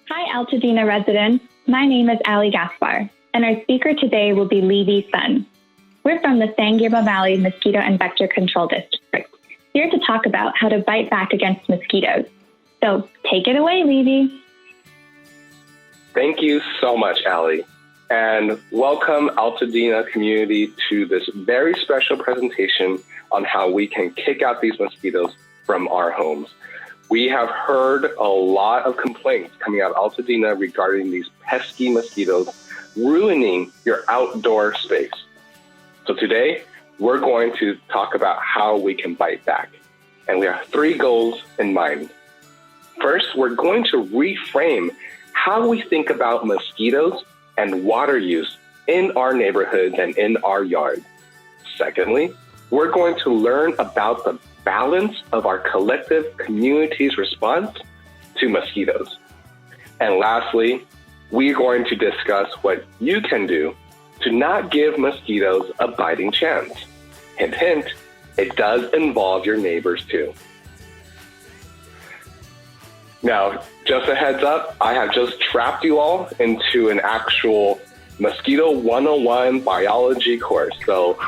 Hi, Altadena residents. My name is Ali Gaspar, and our speaker today will be Levy Sun. We're from the Sangirma Valley Mosquito and Vector Control District, here to talk about how to bite back against mosquitoes. So take it away, Levy. Thank you so much, Ali. And welcome Altadena community to this very special presentation on how we can kick out these mosquitoes from our homes. We have heard a lot of complaints coming out of Altadena regarding these pesky mosquitoes ruining your outdoor space. So today, we're going to talk about how we can bite back. And we have 3 goals in mind. First, we're going to reframe how we think about mosquitoes and water use in our neighborhoods and in our yards. Secondly, we're going to learn about the balance of our collective community's response to mosquitoes. And lastly, we're going to discuss what you can do to not give mosquitoes a biting chance. Hint, hint, it does involve your neighbors too. Now, just a heads up, I have just trapped you all into an actual Mosquito 101 biology course. So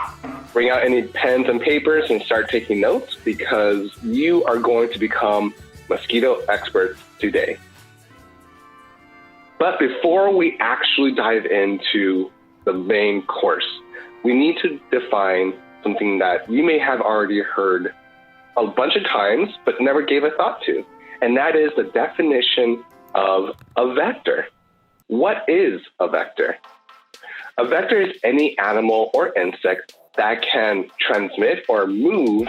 bring out any pens and papers and start taking notes because you are going to become mosquito experts today. But before we actually dive into the main course, we need to define something that you may have already heard a bunch of times but never gave a thought to. And that is the definition of a vector. What is a vector? A vector is any animal or insect that can transmit or move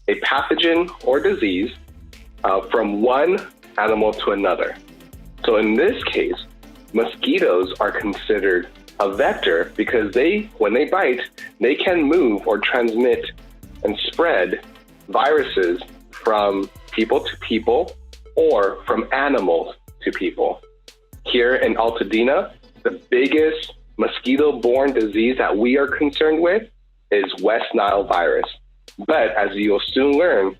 a pathogen or disease from one animal to another. So in this case, mosquitoes are considered a vector because when they bite, they can move or transmit and spread viruses from people to people or from animals to people. Here in Altadena, the biggest mosquito-borne disease that we are concerned with is West Nile virus. But as you'll soon learn,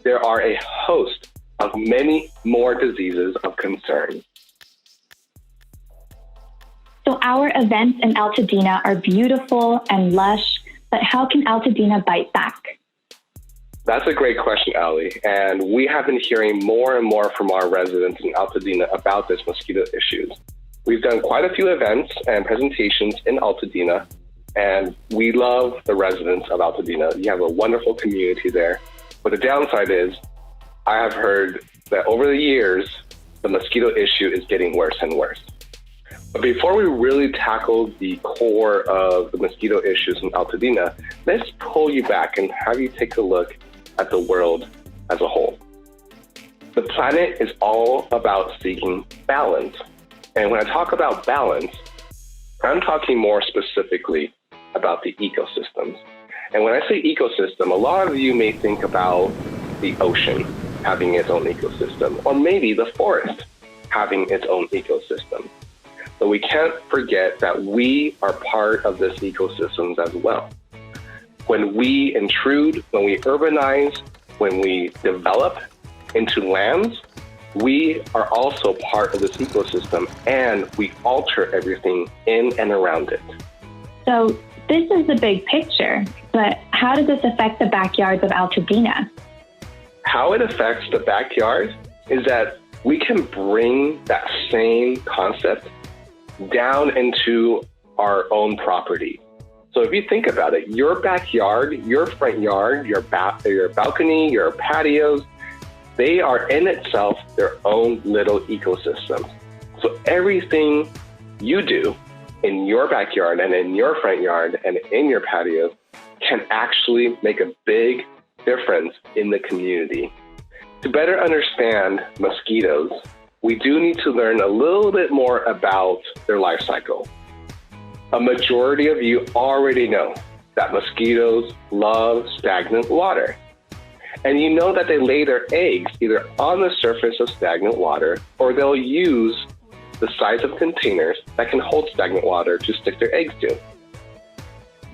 there are a host of many more diseases of concern. So our events in Altadena are beautiful and lush, but how can Altadena bite back? That's a great question, Ali. And we have been hearing more and more from our residents in Altadena about this mosquito issues. We've done quite a few events and presentations in Altadena, and we love the residents of Altadena. You have a wonderful community there. But the downside is, I have heard that over the years, the mosquito issue is getting worse and worse. But before we really tackle the core of the mosquito issues in Altadena, let's pull you back and have you take a look at the world as a whole. The planet is all about seeking balance. And when I talk about balance, I'm talking more specifically about the ecosystems. And when I say ecosystem, a lot of you may think about the ocean having its own ecosystem, or maybe the forest having its own ecosystem. But we can't forget that we are part of this ecosystems as well. When we intrude, when we urbanize, when we develop into lands, we are also part of this ecosystem and we alter everything in and around it. So this is the big picture, but how does this affect the backyards of Altadena? How it affects the backyard is that we can bring that same concept down into our own property. So if you think about it, your backyard, your front yard, your balcony, your patios, they are in itself their own little ecosystem. So everything you do in your backyard and in your front yard and in your patio can actually make a big difference in the community. To better understand mosquitoes, we do need to learn a little bit more about their life cycle. A majority of you already know that mosquitoes love stagnant water. And you know that they lay their eggs either on the surface of stagnant water or they'll use the size of containers that can hold stagnant water to stick their eggs to.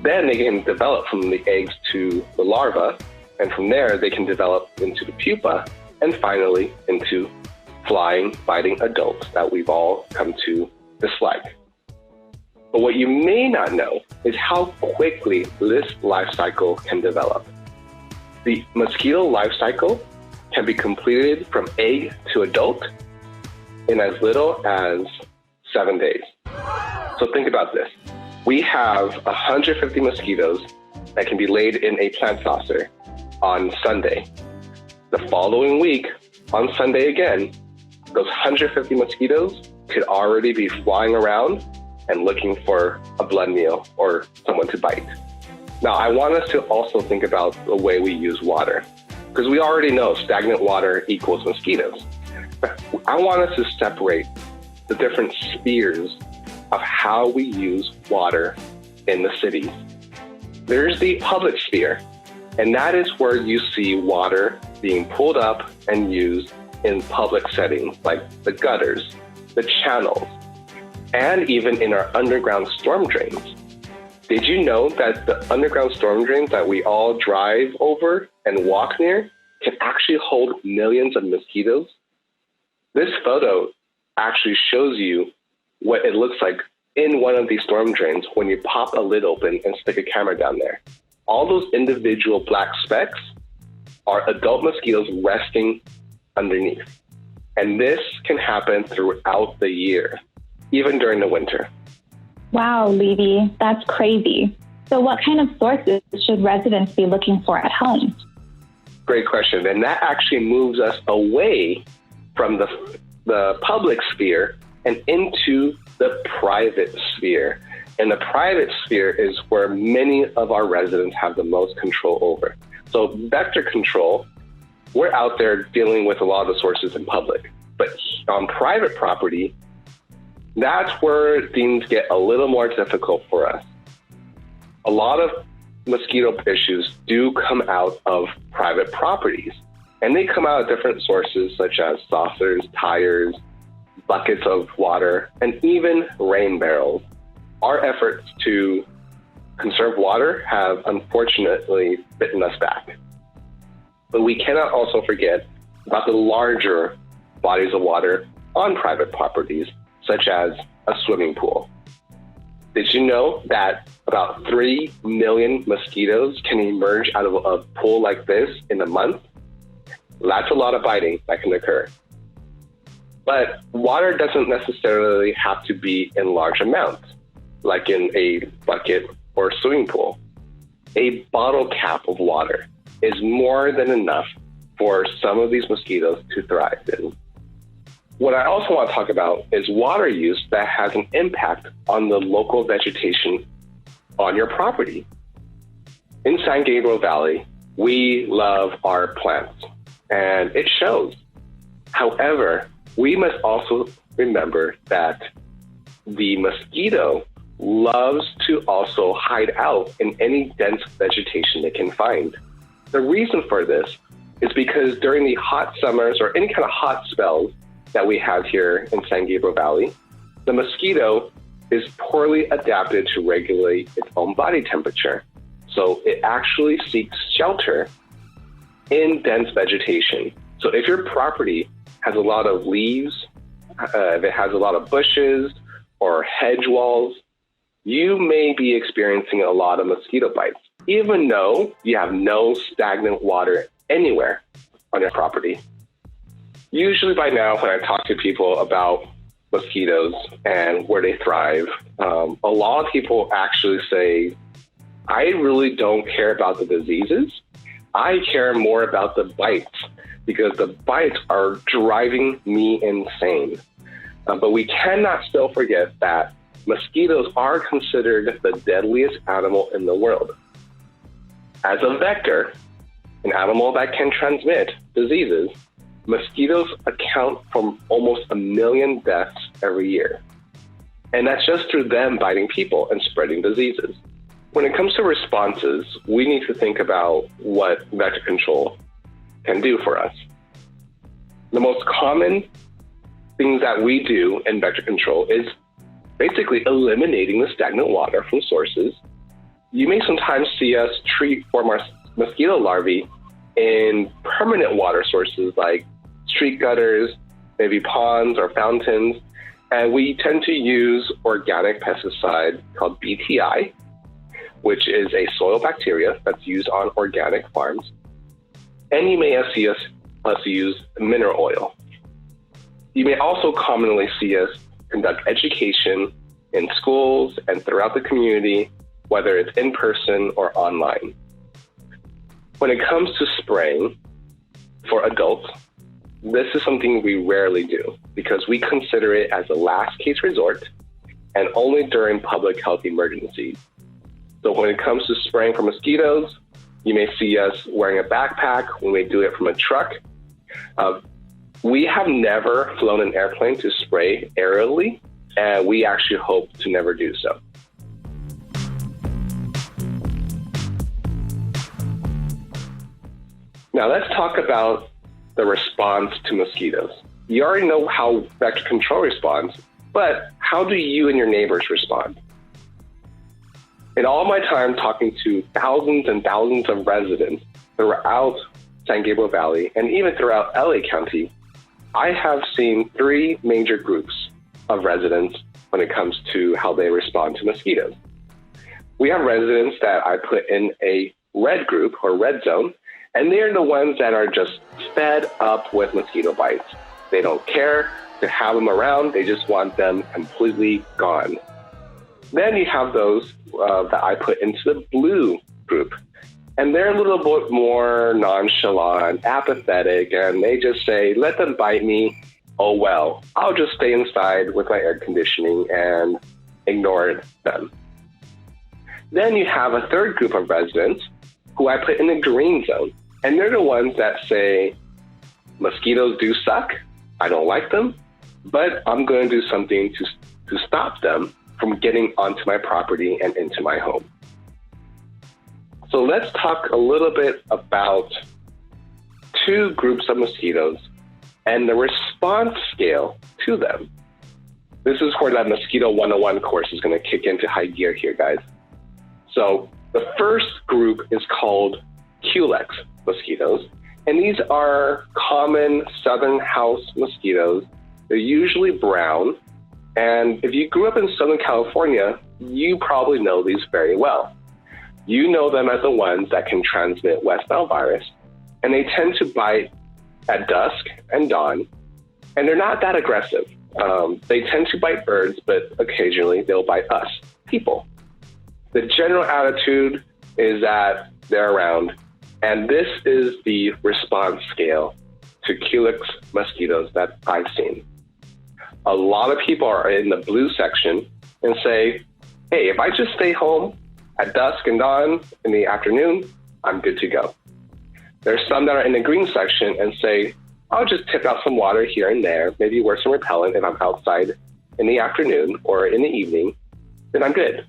Then they can develop from the eggs to the larva, and from there they can develop into the pupa, and finally into flying, biting adults that we've all come to dislike. But what you may not know is how quickly this life cycle can develop. The mosquito life cycle can be completed from egg to adult in as little as 7 days. So think about this. We have 150 mosquitoes that can be laid in a plant saucer on Sunday. The following week, on Sunday again, those 150 mosquitoes could already be flying around and looking for a blood meal or someone to bite. Now, I want us to also think about the way we use water, because we already know stagnant water equals mosquitoes. But I want us to separate the different spheres of how we use water in the cities. There's the public sphere, and that is where you see water being pulled up and used in public settings like the gutters, the channels, and even in our underground storm drains. Did you know that the underground storm drains that we all drive over and walk near can actually hold millions of mosquitoes? This photo actually shows you what it looks like in one of these storm drains when you pop a lid open and stick a camera down there. All those individual black specks are adult mosquitoes resting underneath. And this can happen throughout the year, even during the winter. Wow, Levy, that's crazy. So what kind of sources should residents be looking for at home? Great question. And that actually moves us away from the public sphere and into the private sphere. And the private sphere is where many of our residents have the most control over. So vector control, we're out there dealing with a lot of the sources in public. But on private property, that's where things get a little more difficult for us. A lot of mosquito issues do come out of private properties, and they come out of different sources such as saucers, tires, buckets of water, and even rain barrels. Our efforts to conserve water have unfortunately bitten us back. But we cannot also forget about the larger bodies of water on private properties, such as a swimming pool. Did you know that about 3 million mosquitoes can emerge out of a pool like this in a month? That's a lot of biting that can occur. But water doesn't necessarily have to be in large amounts, like in a bucket or swimming pool. A bottle cap of water is more than enough for some of these mosquitoes to thrive in. What I also want to talk about is water use that has an impact on the local vegetation on your property. In San Gabriel Valley, we love our plants, and it shows. However, we must also remember that the mosquito loves to also hide out in any dense vegetation it can find. The reason for this is because during the hot summers or any kind of hot spells that we have here in San Gabriel Valley, the mosquito is poorly adapted to regulate its own body temperature. So it actually seeks shelter in dense vegetation. So if your property has a lot of leaves, if it has a lot of bushes or hedge walls, you may be experiencing a lot of mosquito bites, even though you have no stagnant water anywhere on your property. Usually by now, when I talk to people about mosquitoes and where they thrive, a lot of people actually say, I really don't care about the diseases. I care more about the bites, because the bites are driving me insane. But we cannot still forget that mosquitoes are considered the deadliest animal in the world. As a vector, an animal that can transmit diseases, mosquitoes account for almost 1 million deaths every year. And that's just through them biting people and spreading diseases. When it comes to responses, we need to think about what vector control can do for us. The most common things that we do in vector control is basically eliminating the stagnant water from sources. You may sometimes see us treat for mosquito larvae in permanent water sources like street gutters, maybe ponds or fountains, and we tend to use organic pesticide called BTI, which is a soil bacteria that's used on organic farms. And you may see us use mineral oil. You may also commonly see us conduct education in schools and throughout the community, whether it's in person or online. When it comes to spraying for adults, this is something we rarely do because we consider it as a last case resort and only during public health emergencies. So when it comes to spraying for mosquitoes, you may see us wearing a backpack. We may do it from a truck. We have never flown an airplane to spray aerially, and we actually hope to never do so. Now let's talk about the response to mosquitoes. You already know how vector control responds, but how do you and your neighbors respond? In all my time talking to thousands and thousands of residents throughout San Gabriel Valley and even throughout LA County, I have seen three major groups of residents when it comes to how they respond to mosquitoes. We have residents that I put in a red group or red zone, and they're the ones that are just fed up with mosquito bites. They don't care to have them around. They just want them completely gone. Then you have those that I put into the blue group, and they're a little bit more nonchalant, apathetic, and they just say, let them bite me. Oh, well, I'll just stay inside with my air conditioning and ignore them. Then you have a third group of residents who I put in the green zone, and they're the ones that say, mosquitoes do suck. I don't like them, but I'm going to do something to stop them from getting onto my property and into my home. So let's talk a little bit about two groups of mosquitoes and the response scale to them. This is where that Mosquito 101 course is going to kick into high gear here, guys. So the first group is called Culex mosquitoes, and these are common southern house mosquitoes. They're usually brown, and if you grew up in Southern California, you probably know these very well. You know them as the ones that can transmit West Nile virus, and they tend to bite at dusk and dawn, and they're not that aggressive. They tend to bite birds, but occasionally they'll bite us, people. The general attitude is that they're around, and this is the response scale to Culex mosquitoes that I've seen. A lot of people are in the blue section and say, hey, if I just stay home at dusk and dawn in the afternoon, I'm good to go. There's some that are in the green section and say, I'll just tip out some water here and there, maybe wear some repellent if I'm outside in the afternoon or in the evening, then I'm good.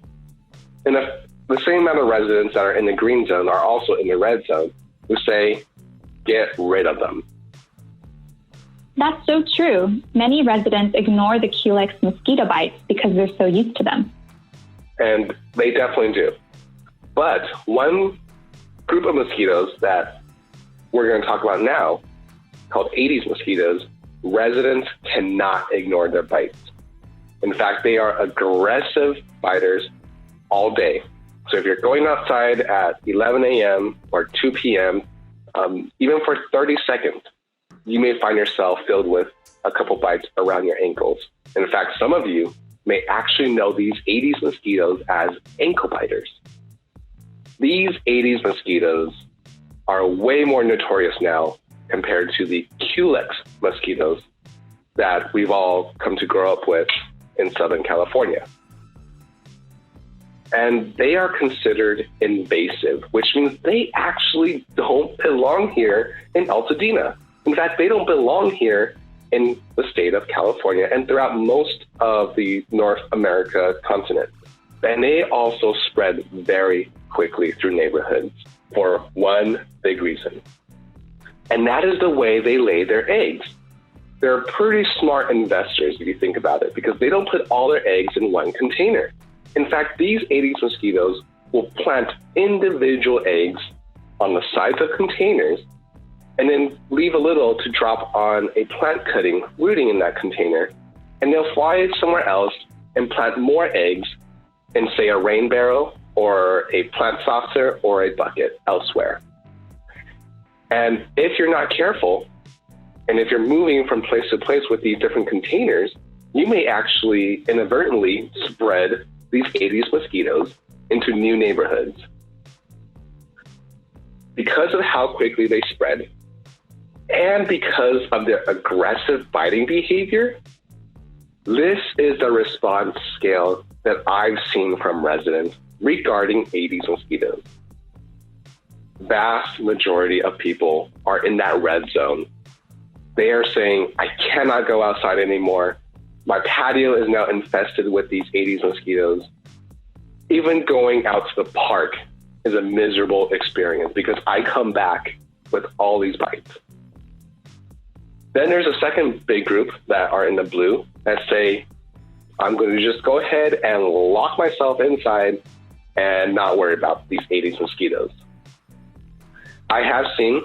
And the same amount of residents that are in the green zone are also in the red zone who say, get rid of them. That's so true. Many residents ignore the Culex mosquito bites because they're so used to them. And they definitely do. But one group of mosquitoes that we're going to talk about now, called Aedes mosquitoes, residents cannot ignore their bites. In fact, they are aggressive biters all day. So if you're going outside at 11 a.m. or 2 p.m., even for 30 seconds, you may find yourself filled with a couple bites around your ankles. In fact, some of you may actually know these Aedes mosquitoes as ankle biters. These Aedes mosquitoes are way more notorious now compared to the Culex mosquitoes that we've all come to grow up with in Southern California. And they are considered invasive, which means they actually don't belong here in Altadena. In fact, they don't belong here in the state of California and throughout most of the North America continent. And they also spread very quickly through neighborhoods for one big reason. And that is the way they lay their eggs. They're pretty smart investors if you think about it, because they don't put all their eggs in one container. In fact, these Aedes mosquitoes will plant individual eggs on the sides of containers, and then leave a little to drop on a plant cutting rooting in that container. And they'll fly somewhere else and plant more eggs in, say, a rain barrel or a plant saucer or a bucket elsewhere. And if you're not careful, and if you're moving from place to place with these different containers, you may actually inadvertently spread these Aedes mosquitoes into new neighborhoods. Because of how quickly they spread, and because of their aggressive biting behavior, this is the response scale that I've seen from residents regarding Aedes mosquitoes. Vast majority of people are in that red zone. They are saying, I cannot go outside anymore. My patio is now infested with these Aedes mosquitoes. Even going out to the park is a miserable experience because I come back with all these bites. Then there's a second big group that are in the blue that say, I'm going to just go ahead and lock myself inside and not worry about these Aedes mosquitoes. I have seen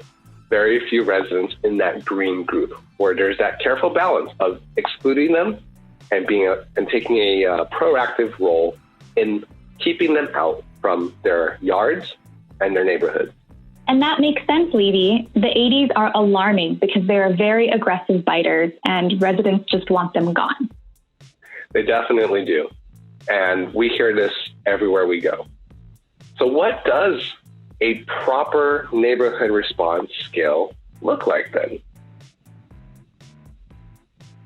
very few residents in that green group where there's that careful balance of excluding them and taking a proactive role in keeping them out from their yards and their neighborhoods. And that makes sense, Levy. The Aedes are alarming because they're very aggressive biters and residents just want them gone. They definitely do. And we hear this everywhere we go. So what does a proper neighborhood response scale look like then?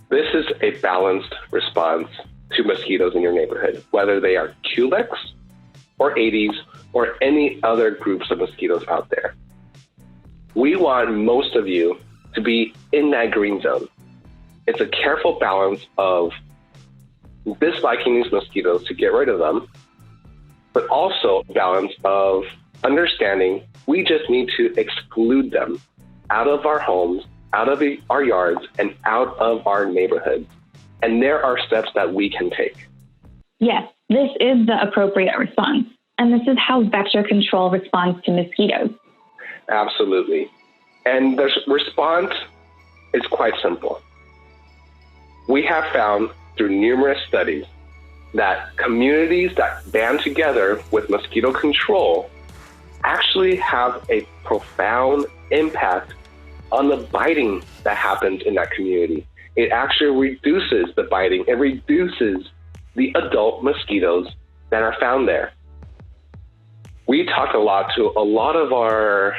This is a balanced response to mosquitoes in your neighborhood, whether they are Culex or Aedes or any other groups of mosquitoes out there. We want most of you to be in that green zone. It's a careful balance of disliking these mosquitoes to get rid of them, but also a balance of understanding we just need to exclude them out of our homes, out of our yards, and out of our neighborhoods. And there are steps that we can take. Yes, this is the appropriate response. And this is how vector control responds to mosquitoes. Absolutely. And the response is quite simple. We have found through numerous studies that communities that band together with mosquito control actually have a profound impact on the biting that happens in that community. It actually reduces the biting. It reduces the adult mosquitoes that are found there. We talk a lot to a lot of our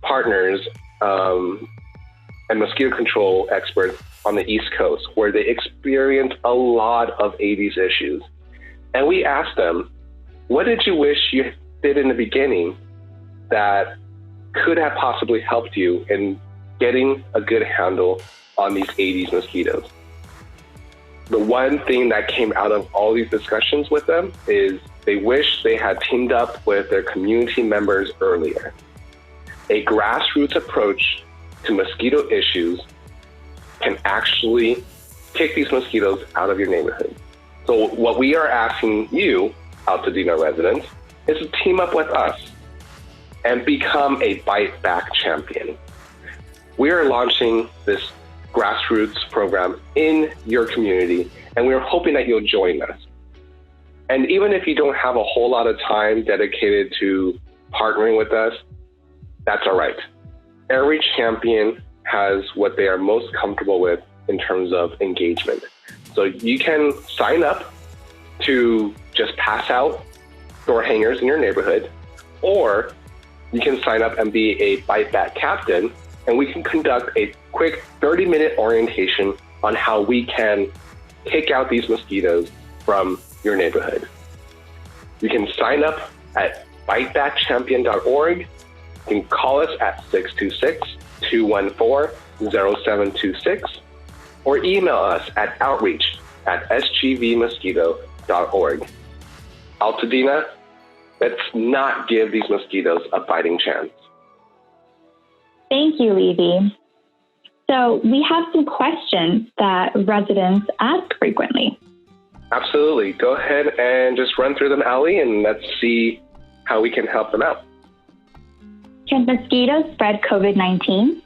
partners and mosquito control experts on the East Coast, where they experience a lot of Aedes issues. And we ask them, what did you wish you did in the beginning that could have possibly helped you in getting a good handle on these Aedes mosquitoes? The one thing that came out of all these discussions with them is they wish they had teamed up with their community members earlier. A grassroots approach to mosquito issues can actually kick these mosquitoes out of your neighborhood. So what we are asking you, Altadena residents, is to team up with us and become a bite back champion. We are launching this grassroots program in your community, and we're hoping that you'll join us. And even if you don't have a whole lot of time dedicated to partnering with us, that's all right. Every champion has what they are most comfortable with in terms of engagement. So you can sign up to just pass out door hangers in your neighborhood, or you can sign up and be a bite back captain, and we can conduct a quick 30-minute orientation on how we can take out these mosquitoes from your neighborhood. You can sign up at bitebackchampion.org. You can call us at 626-214-0726, or email us at outreach@sgvmosquito.org. Altadena, let's not give these mosquitoes a biting chance. Thank you, Levy. So we have some questions that residents ask frequently. Absolutely. Go ahead and just run through them, Ali, and let's see how we can help them out. Can mosquitoes spread COVID-19?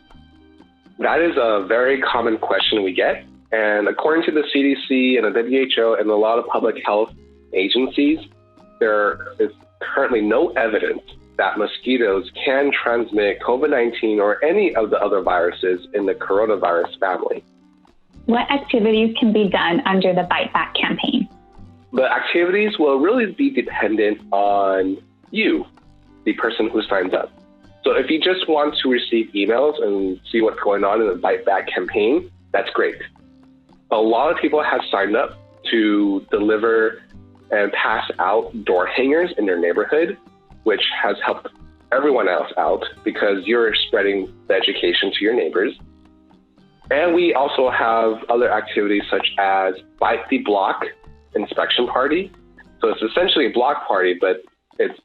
That is a very common question we get. And according to the CDC and the WHO and a lot of public health agencies, there is currently no evidence that mosquitoes can transmit COVID-19 or any of the other viruses in the coronavirus family. What activities can be done under the Bite Back campaign? The activities will really be dependent on you, the person who signs up. So if you just want to receive emails and see what's going on in the Bite Back campaign, that's great. A lot of people have signed up to deliver and pass out door hangers in their neighborhood, which has helped everyone else out because you're spreading the education to your neighbors. And we also have other activities such as Bite the Block inspection party. So it's essentially a block party, but it's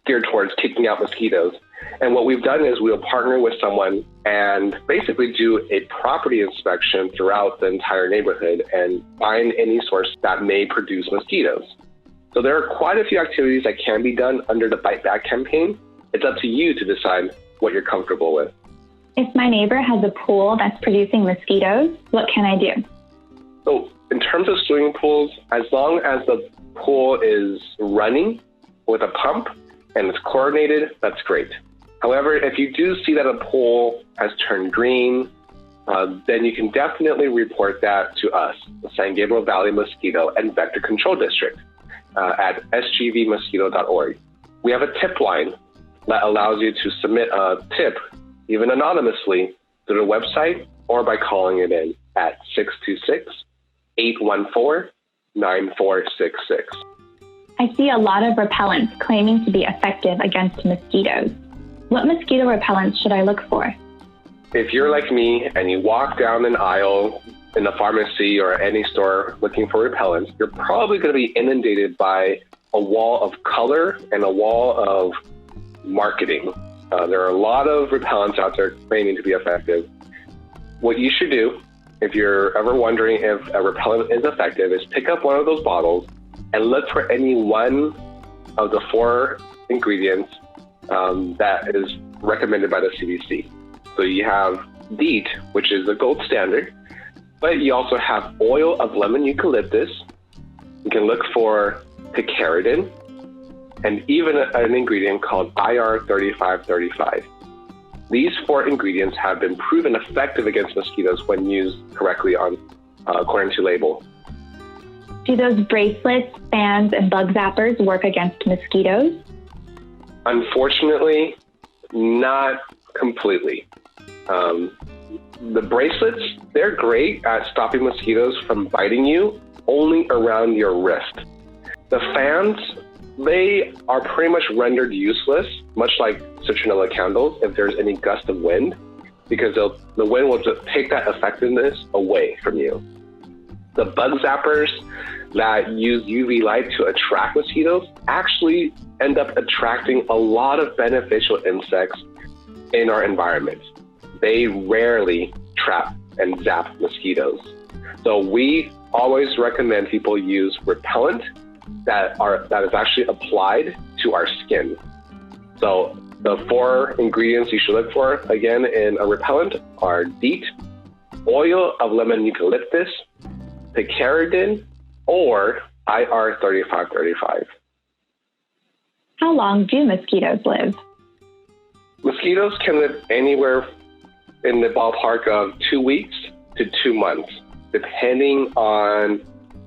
geared towards kicking out mosquitoes. And what we've done is we'll partner with someone and basically do a property inspection throughout the entire neighborhood and find any source that may produce mosquitoes. So there are quite a few activities that can be done under the Bite Back campaign. It's up to you to decide what you're comfortable with. If my neighbor has a pool that's producing mosquitoes, what can I do? So in terms of swimming pools, as long as the pool is running with a pump and it's chlorinated, that's great. However, if you do see that a pool has turned green, then you can definitely report that to us, the San Gabriel Valley Mosquito and Vector Control District, at sgvmosquito.org. We have a tip line that allows you to submit a tip, even anonymously, through the website or by calling it in at 626-814-9466. I see a lot of repellents claiming to be effective against mosquitoes. What mosquito repellents should I look for? If you're like me and you walk down an aisle in a pharmacy or any store looking for repellents, you're probably going to be inundated by a wall of color and a wall of marketing. There are a lot of repellents out there claiming to be effective. What you should do, if you're ever wondering if a repellent is effective, is pick up one of those bottles and look for any one of the 4 ingredients that is recommended by the CDC. So you have DEET, which is the gold standard, but you also have oil of lemon eucalyptus. You can look for picaridin, and even an ingredient called IR3535. These 4 ingredients have been proven effective against mosquitoes when used correctly according to label. Do those bracelets, fans, and bug zappers work against mosquitoes? Unfortunately, not completely. The bracelets, they're great at stopping mosquitoes from biting you only around your wrist. The fans, they are pretty much rendered useless, much like citronella candles, if there's any gust of wind, because the wind will just take that effectiveness away from you. The bug zappers that use UV light to attract mosquitoes actually end up attracting a lot of beneficial insects in our environment. They rarely trap and zap mosquitoes. So we always recommend people use repellent that is actually applied to our skin. So the 4 ingredients you should look for, again, in a repellent are DEET, oil of lemon eucalyptus, picaridin, or IR3535. How long do mosquitoes live? Mosquitoes can live anywhere in the ballpark of 2 weeks to 2 months, depending on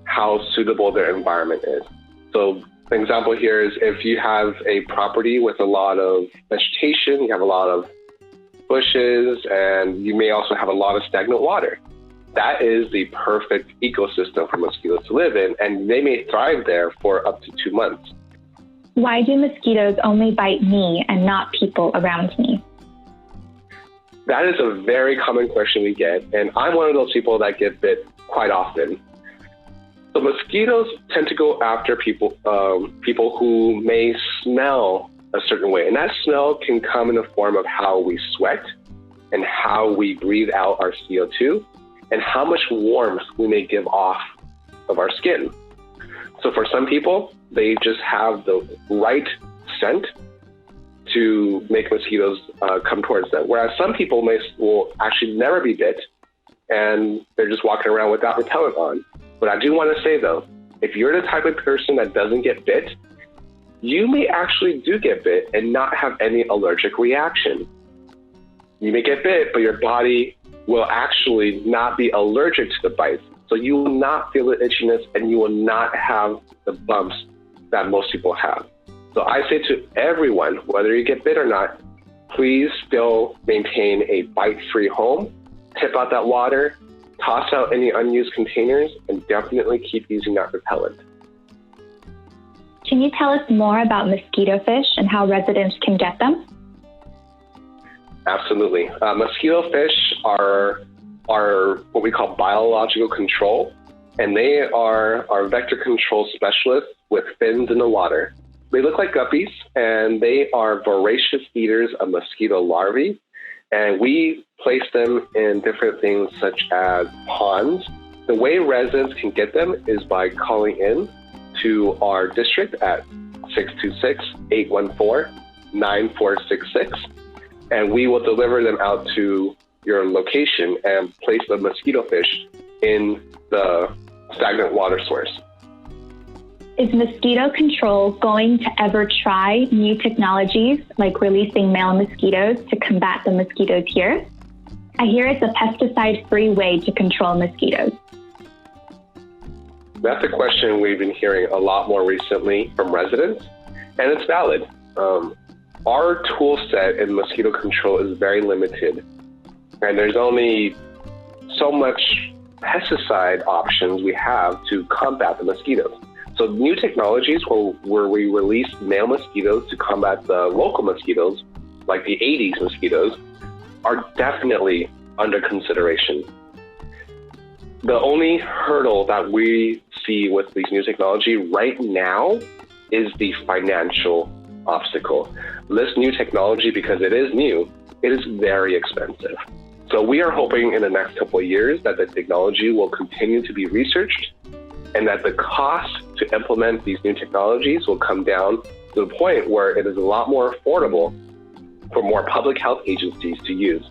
how suitable their environment is. So an example here is if you have a property with a lot of vegetation, you have a lot of bushes, and you may also have a lot of stagnant water. That is the perfect ecosystem for mosquitoes to live in, and they may thrive there for up to 2 months. Why do mosquitoes only bite me and not people around me? That is a very common question we get, and I'm one of those people that get bit quite often. So mosquitoes tend to go after people who may smell a certain way, and that smell can come in the form of how we sweat and how we breathe out our CO2 and how much warmth we may give off of our skin. So for some people, they just have the right scent to make mosquitoes come towards them. Whereas some people will actually never be bit, and they're just walking around without repellent on. But I do want to say, though, if you're the type of person that doesn't get bit, you may actually do get bit and not have any allergic reaction. You may get bit, but your body will actually not be allergic to the bites. So you will not feel the itchiness and you will not have the bumps that most people have. So I say to everyone, whether you get bit or not, please still maintain a bite-free home, tip out that water, toss out any unused containers, and definitely keep using that repellent. Can you tell us more about mosquito fish and how residents can get them? Absolutely. Mosquito fish are what we call biological control, and they are our vector control specialists with fins in the water. They look like guppies, and they are voracious eaters of mosquito larvae, and we place them in different things such as ponds. The way residents can get them is by calling in to our district at 626-814-9466, and we will deliver them out to your location and place the mosquito fish in the stagnant water source. Is mosquito control going to ever try new technologies like releasing male mosquitoes to combat the mosquitoes here? I hear it's a pesticide-free way to control mosquitoes. That's a question we've been hearing a lot more recently from residents, and it's valid. Our tool set in mosquito control is very limited, and there's only so much pesticide options we have to combat the mosquitoes. So new technologies where we release male mosquitoes to combat the local mosquitoes, like the Aedes mosquitoes, are definitely under consideration. The only hurdle that we see with these new technology right now is the financial obstacle. This new technology, because it is new, it is very expensive. So we are hoping in the next couple of years that the technology will continue to be researched and that the cost to implement these new technologies will come down to the point where it is a lot more affordable for more public health agencies to use.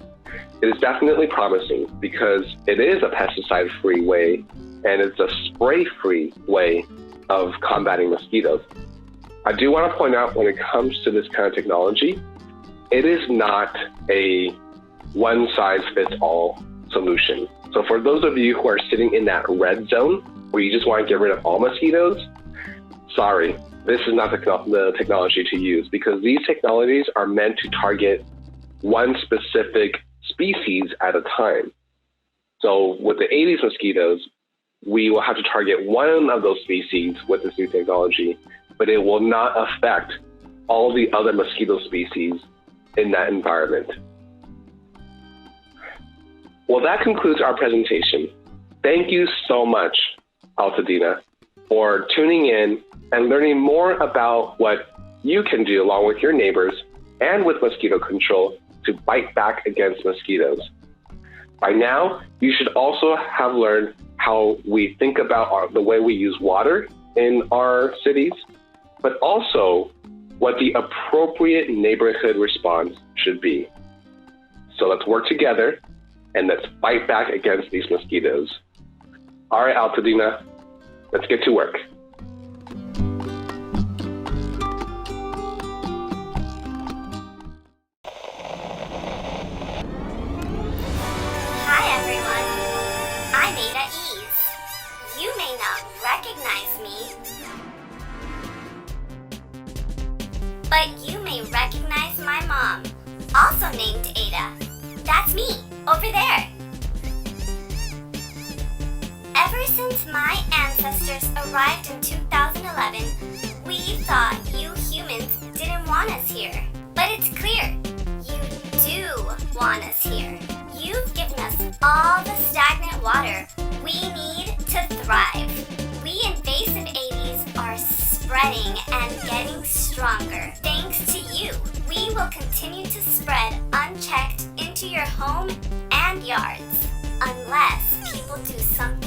It is definitely promising because it is a pesticide-free way and it's a spray-free way of combating mosquitoes. I do want to point out when it comes to this kind of technology, it is not a one-size-fits-all solution. So for those of you who are sitting in that red zone where you just want to get rid of all mosquitoes, sorry, this is not the technology to use because these technologies are meant to target one specific species at a time. So with the Aedes mosquitoes, we will have to target one of those species with this new technology, but it will not affect all the other mosquito species in that environment. Well, that concludes our presentation. Thank you so much, Altadena, for tuning in and learning more about what you can do along with your neighbors and with mosquito control to fight back against mosquitoes. By now, you should also have learned how we think about the way we use water in our cities, but also what the appropriate neighborhood response should be. So let's work together and let's fight back against these mosquitoes. All right, Altadena, let's get to work. Hi everyone, I'm Ada Ease. You may not recognize me, but you may recognize my mom, also named Ada. That's me, over there. Ever since my ancestors arrived in 2011, we thought you humans didn't want us here. But it's clear, you do want us here. You've given us all the stagnant water we need to thrive. We invasive Aedes are spreading and getting stronger. Thanks to you, we will continue to spread unchecked into your home and yards, unless people do something